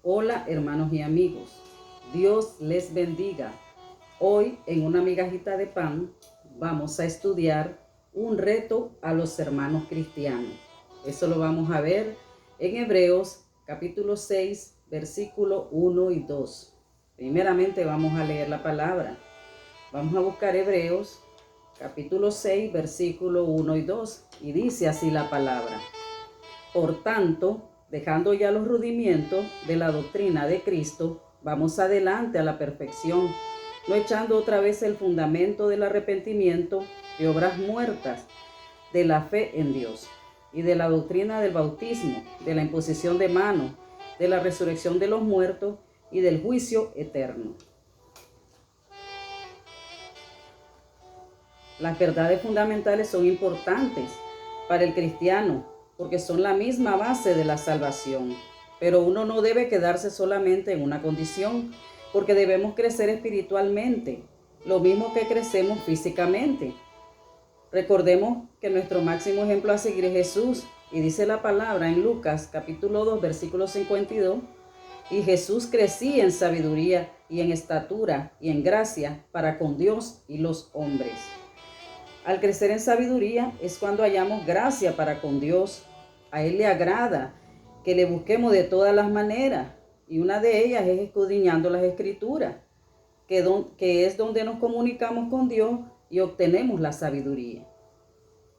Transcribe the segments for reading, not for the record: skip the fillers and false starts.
Hola hermanos y amigos, Dios les bendiga. Hoy en una migajita de pan vamos a estudiar un reto a los hermanos cristianos. Eso lo vamos a ver en Hebreos capítulo 6, versículo 1 y 2. Primeramente vamos a leer la palabra. Vamos a buscar Hebreos capítulo 6, versículo 1 y 2. Y dice así la palabra. Por tanto, dejando ya los rudimientos de la doctrina de Cristo, vamos adelante a la perfección, no echando otra vez el fundamento del arrepentimiento de obras muertas, de la fe en Dios y de la doctrina del bautismo, de la imposición de manos, de la resurrección de los muertos y del juicio eterno. Las verdades fundamentales son importantes para el cristiano porque son la misma base de la salvación. Pero uno no debe quedarse solamente en una condición, porque debemos crecer espiritualmente, lo mismo que crecemos físicamente. Recordemos que nuestro máximo ejemplo a seguir es Jesús, y dice la palabra en Lucas capítulo 2, versículo 52, y Jesús crecía en sabiduría y en estatura y en gracia para con Dios y los hombres. Al crecer en sabiduría es cuando hallamos gracia para con Dios. A Él le agrada que le busquemos de todas las maneras, y una de ellas es escudriñando las Escrituras, que es donde nos comunicamos con Dios y obtenemos la sabiduría.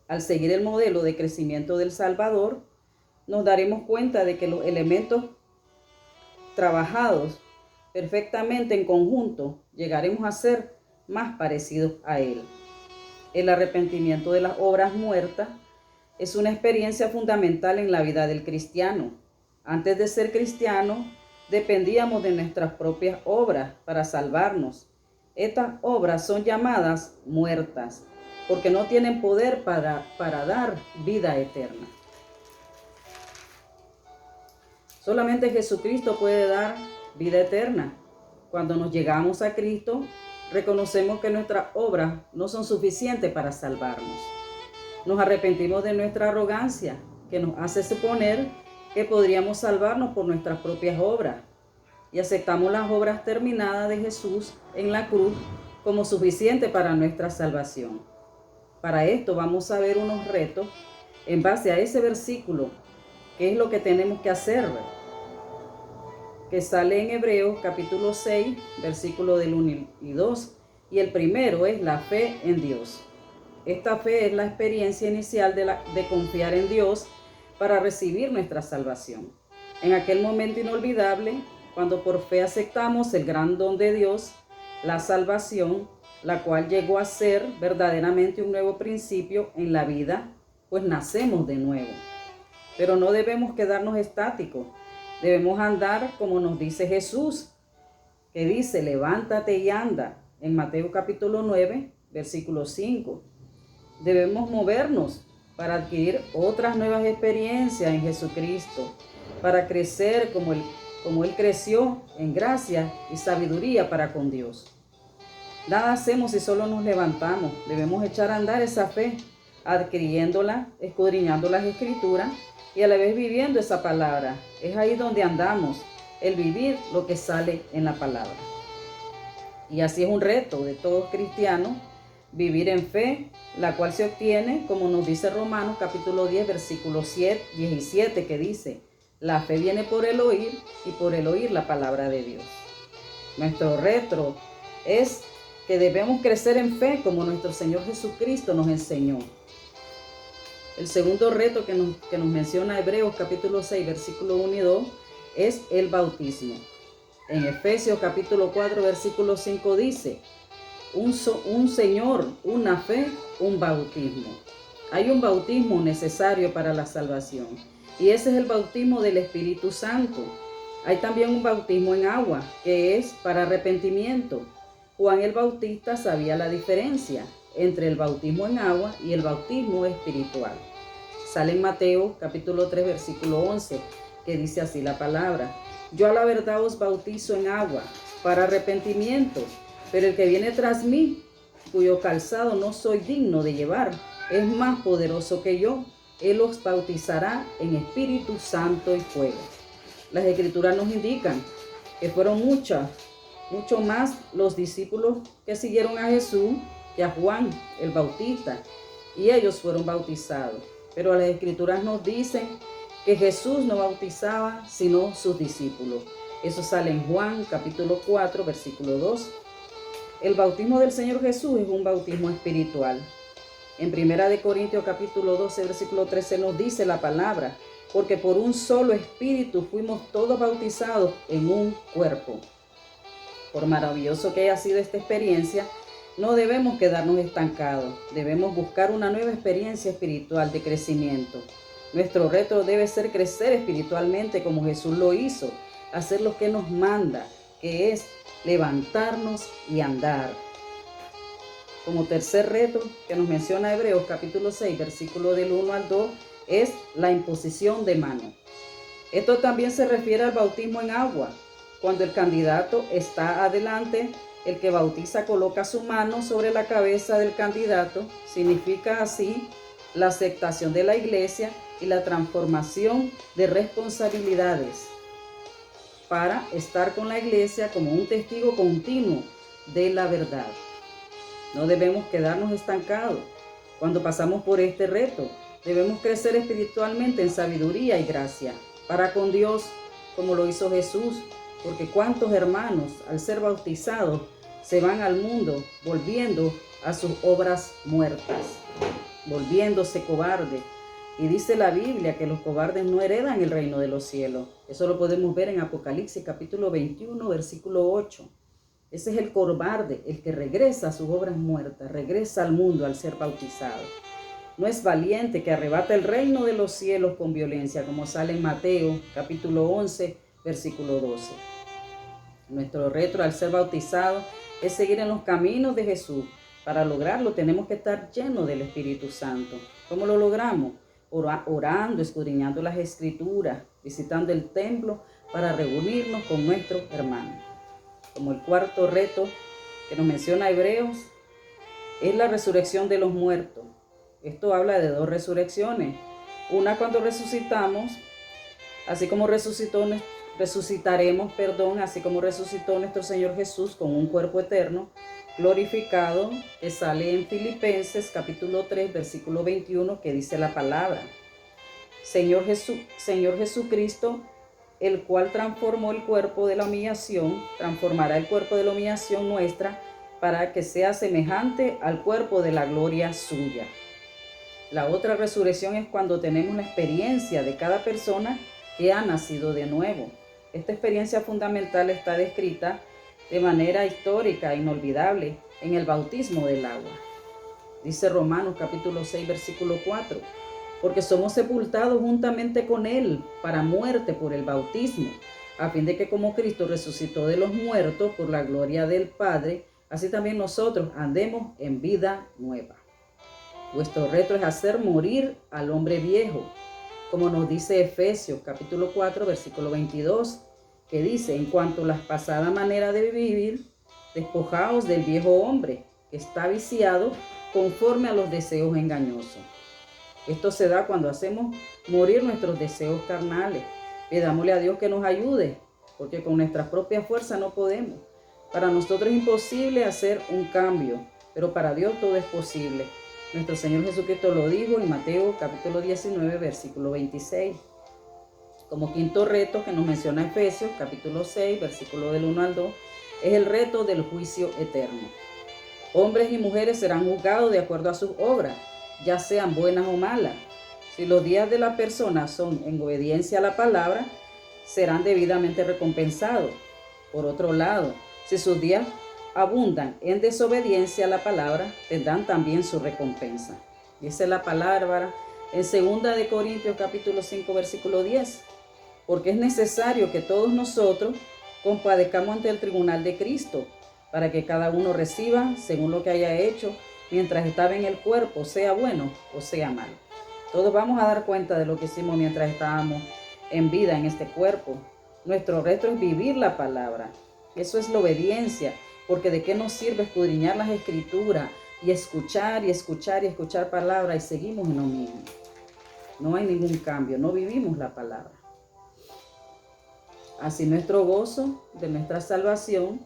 Al seguir el modelo de crecimiento del Salvador, nos daremos cuenta de que los elementos trabajados perfectamente en conjunto, llegaremos a ser más parecidos a Él. El arrepentimiento de las obras muertas es una experiencia fundamental en la vida del cristiano. Antes de ser cristiano, dependíamos de nuestras propias obras para salvarnos. Estas obras son llamadas muertas, porque no tienen poder para dar vida eterna. Solamente Jesucristo puede dar vida eterna. Cuando nos llegamos a Cristo, reconocemos que nuestras obras no son suficientes para salvarnos. Nos arrepentimos de nuestra arrogancia, que nos hace suponer que podríamos salvarnos por nuestras propias obras, y aceptamos las obras terminadas de Jesús en la cruz como suficiente para nuestra salvación. Para esto vamos a ver unos retos en base a ese versículo, que es lo que tenemos que hacer, que sale en Hebreos capítulo 6, versículo del 1 y 2, y el primero es la fe en Dios. Esta fe es la experiencia inicial de confiar en Dios para recibir nuestra salvación. En aquel momento inolvidable, cuando por fe aceptamos el gran don de Dios, la salvación, la cual llegó a ser verdaderamente un nuevo principio en la vida, pues nacemos de nuevo. Pero no debemos quedarnos estáticos, debemos andar como nos dice Jesús, que dice, levántate y anda, en Mateo capítulo 9, versículo 5. Debemos movernos para adquirir otras nuevas experiencias en Jesucristo, para crecer como Él creció en gracia y sabiduría para con Dios. Nada hacemos si solo nos levantamos. Debemos echar a andar esa fe, adquiriéndola, escudriñando las Escrituras y a la vez viviendo esa palabra. Es ahí donde andamos, el vivir lo que sale en la palabra. Y así es un reto de todos cristianos, vivir en fe, la cual se obtiene, como nos dice Romanos capítulo 10, versículo 17, que dice, la fe viene por el oír y por el oír la palabra de Dios. Nuestro reto es que debemos crecer en fe como nuestro Señor Jesucristo nos enseñó. El segundo reto que nos menciona Hebreos capítulo 6, versículo 1 y 2 es el bautismo. En Efesios capítulo 4, versículo 5 dice, un Señor, una fe, un bautismo. Hay un bautismo necesario para la salvación y ese es el bautismo del Espíritu Santo. Hay también un bautismo en agua que es para arrepentimiento. Juan el Bautista sabía la diferencia entre el bautismo en agua y el bautismo espiritual. Sale en Mateo capítulo 3, versículo 11, que dice así la palabra, yo a la verdad os bautizo en agua para arrepentimiento, pero el que viene tras mí, cuyo calzado no soy digno de llevar, es más poderoso que yo. Él os bautizará en Espíritu Santo y fuego. Las Escrituras nos indican que fueron mucho más los discípulos que siguieron a Jesús que a Juan el Bautista, y ellos fueron bautizados. Pero las Escrituras nos dicen que Jesús no bautizaba sino sus discípulos. Eso sale en Juan capítulo 4, versículo 2. El bautismo del Señor Jesús es un bautismo espiritual. En 1 Corintios capítulo 12, versículo 13 nos dice la palabra: porque por un solo espíritu fuimos todos bautizados en un cuerpo. Por maravilloso que haya sido esta experiencia, no debemos quedarnos estancados. Debemos buscar una nueva experiencia espiritual de crecimiento. Nuestro reto debe ser crecer espiritualmente como Jesús lo hizo, hacer lo que nos manda, que es levantarnos y andar. Como tercer reto que nos menciona Hebreos capítulo 6, versículo del 1 al 2, es la imposición de mano. Esto también se refiere al bautismo en agua. Cuando el candidato está adelante, el que bautiza coloca su mano sobre la cabeza del candidato. Significa así la aceptación de la iglesia y la transformación de responsabilidades para estar con la iglesia como un testigo continuo de la verdad. No debemos quedarnos estancados. Cuando pasamos por este reto, debemos crecer espiritualmente en sabiduría y gracia para con Dios, como lo hizo Jesús, porque cuántos hermanos, al ser bautizados, se van al mundo volviendo a sus obras muertas, volviéndose cobardes. Y dice la Biblia que los cobardes no heredan el reino de los cielos. Eso lo podemos ver en Apocalipsis capítulo 21, versículo 8. Ese es el cobarde, el que regresa a sus obras muertas, regresa al mundo al ser bautizado. No es valiente que arrebata el reino de los cielos con violencia, como sale en Mateo capítulo 11, versículo 12. Nuestro reto al ser bautizado es seguir en los caminos de Jesús. Para lograrlo tenemos que estar llenos del Espíritu Santo. ¿Cómo lo logramos? Orando, escudriñando las Escrituras, visitando el templo para reunirnos con nuestros hermanos. Como el cuarto reto que nos menciona Hebreos es la resurrección de los muertos. Esto habla de dos resurrecciones. Una cuando resucitamos, así como resucitaremos, así como resucitó nuestro Señor Jesús con un cuerpo eterno, glorificado, que sale en Filipenses capítulo 3, versículo 21, que dice la palabra: Señor Jesucristo, el cual transformó el cuerpo de la humillación, transformará el cuerpo de la humillación nuestra para que sea semejante al cuerpo de la gloria suya. La otra resurrección es cuando tenemos la experiencia de cada persona que ha nacido de nuevo. Esta experiencia fundamental está descrita de manera histórica e inolvidable en el bautismo del agua. Dice Romanos capítulo 6, versículo 4. Porque somos sepultados juntamente con Él para muerte por el bautismo, a fin de que como Cristo resucitó de los muertos por la gloria del Padre, así también nosotros andemos en vida nueva. Vuestro reto es hacer morir al hombre viejo, como nos dice Efesios capítulo 4, versículo 22, que dice: en cuanto a la pasada manera de vivir, despojaos del viejo hombre, que está viciado conforme a los deseos engañosos. Esto se da cuando hacemos morir nuestros deseos carnales. Pidámosle a Dios que nos ayude, porque con nuestras propias fuerzas no podemos. Para nosotros es imposible hacer un cambio, pero para Dios todo es posible. Nuestro Señor Jesucristo lo dijo en Mateo capítulo 19, versículo 26. Como quinto reto que nos menciona Efesios capítulo 6, versículo del 1 al 2, es el reto del juicio eterno. Hombres y mujeres serán juzgados de acuerdo a sus obras, ya sean buenas o malas. Si los días de la persona son en obediencia a la palabra, serán debidamente recompensados. Por otro lado, si sus días abundan en desobediencia a la palabra, tendrán también su recompensa. Dice la palabra en 2 Corintios capítulo 5, versículo 10. Porque es necesario que todos nosotros compadezcamos ante el tribunal de Cristo, para que cada uno reciba según lo que haya hecho mientras estaba en el cuerpo, sea bueno o sea malo. Todos vamos a dar cuenta de lo que hicimos mientras estábamos en vida en este cuerpo. Nuestro reto es vivir la palabra. Eso es la obediencia, porque ¿de qué nos sirve escudriñar las Escrituras y escuchar palabra y seguimos en lo mismo? No hay ningún cambio, no vivimos la palabra. Así nuestro gozo de nuestra salvación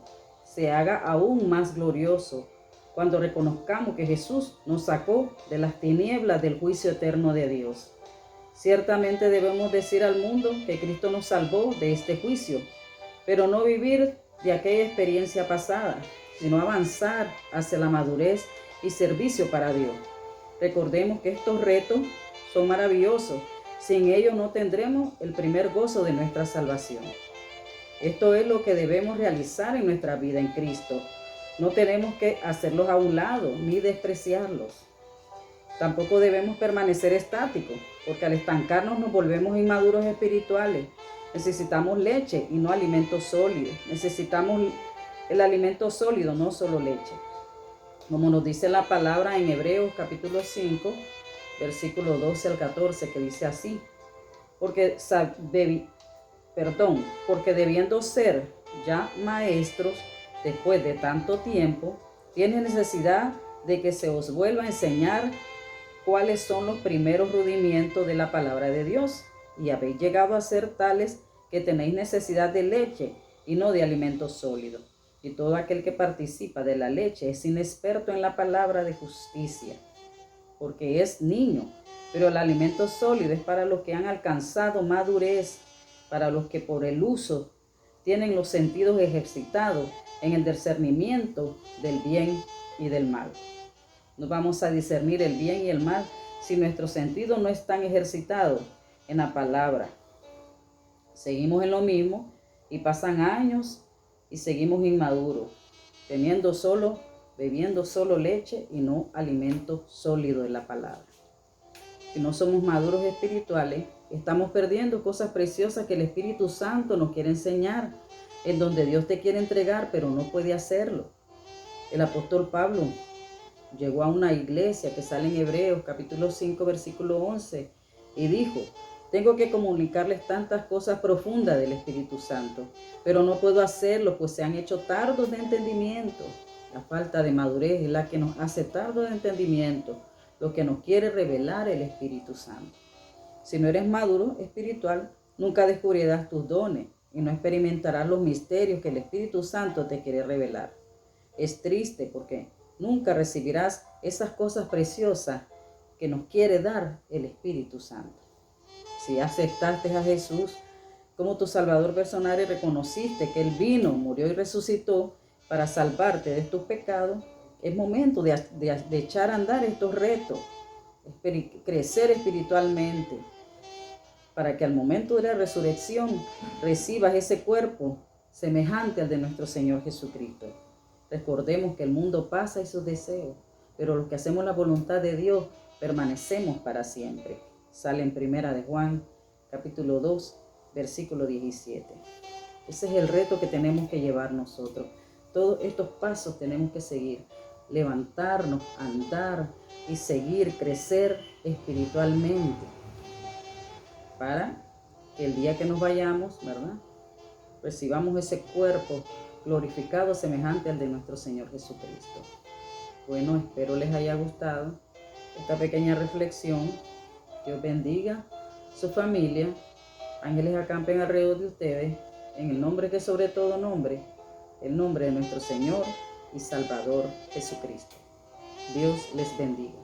se haga aún más glorioso cuando reconozcamos que Jesús nos sacó de las tinieblas del juicio eterno de Dios. Ciertamente debemos decir al mundo que Cristo nos salvó de este juicio, pero no vivir de aquella experiencia pasada, sino avanzar hacia la madurez y servicio para Dios. Recordemos que estos retos son maravillosos. Sin ellos no tendremos el primer gozo de nuestra salvación. Esto es lo que debemos realizar en nuestra vida en Cristo. No tenemos que hacerlos a un lado ni despreciarlos. Tampoco debemos permanecer estáticos, porque al estancarnos nos volvemos inmaduros espirituales. Necesitamos leche y no alimento sólido. Necesitamos el alimento sólido, no solo leche. Como nos dice la palabra en Hebreos capítulo 5, versículo 12 al 14, que dice así: porque debiendo ser ya maestros después de tanto tiempo, tiene necesidad de que se os vuelva a enseñar cuáles son los primeros rudimientos de la palabra de Dios, y habéis llegado a ser tales que tenéis necesidad de leche y no de alimento sólido. Y todo aquel que participa de la leche es inexperto en la palabra de justicia, porque es niño, pero el alimento sólido es para los que han alcanzado madurez, para los que por el uso tienen los sentidos ejercitados en el discernimiento del bien y del mal. No vamos a discernir el bien y el mal si nuestros sentidos no están ejercitados en la palabra. Seguimos en lo mismo y pasan años y seguimos inmaduros, bebiendo solo leche y no alimento sólido de la palabra. Si no somos maduros espirituales, estamos perdiendo cosas preciosas que el Espíritu Santo nos quiere enseñar, en donde Dios te quiere entregar, pero no puede hacerlo. El apóstol Pablo llegó a una iglesia que sale en Hebreos capítulo 5, versículo 11, y dijo: tengo que comunicarles tantas cosas profundas del Espíritu Santo, pero no puedo hacerlo, pues se han hecho tardos de entendimiento. La falta de madurez es la que nos hace tardos de entendimiento, lo que nos quiere revelar el Espíritu Santo. Si no eres maduro espiritual, nunca descubrirás tus dones y no experimentarás los misterios que el Espíritu Santo te quiere revelar. Es triste porque nunca recibirás esas cosas preciosas que nos quiere dar el Espíritu Santo. Si aceptaste a Jesús como tu Salvador personal y reconociste que Él vino, murió y resucitó para salvarte de tus pecados, es momento de echar a andar estos retos, crecer espiritualmente, para que al momento de la resurrección recibas ese cuerpo semejante al de nuestro Señor Jesucristo. Recordemos que el mundo pasa y sus deseos, pero los que hacemos la voluntad de Dios permanecemos para siempre. Sale en Primera de Juan, capítulo 2, versículo 17. Ese es el reto que tenemos que llevar nosotros. Todos estos pasos tenemos que seguir. Levantarnos, andar y seguir, crecer espiritualmente. Para que el día que nos vayamos, ¿verdad?, recibamos ese cuerpo glorificado semejante al de nuestro Señor Jesucristo. Bueno, espero les haya gustado esta pequeña reflexión. Dios bendiga su familia. Ángeles acampen alrededor de ustedes, en el nombre que sobre todo nombre, el nombre de nuestro Señor y Salvador Jesucristo. Dios les bendiga.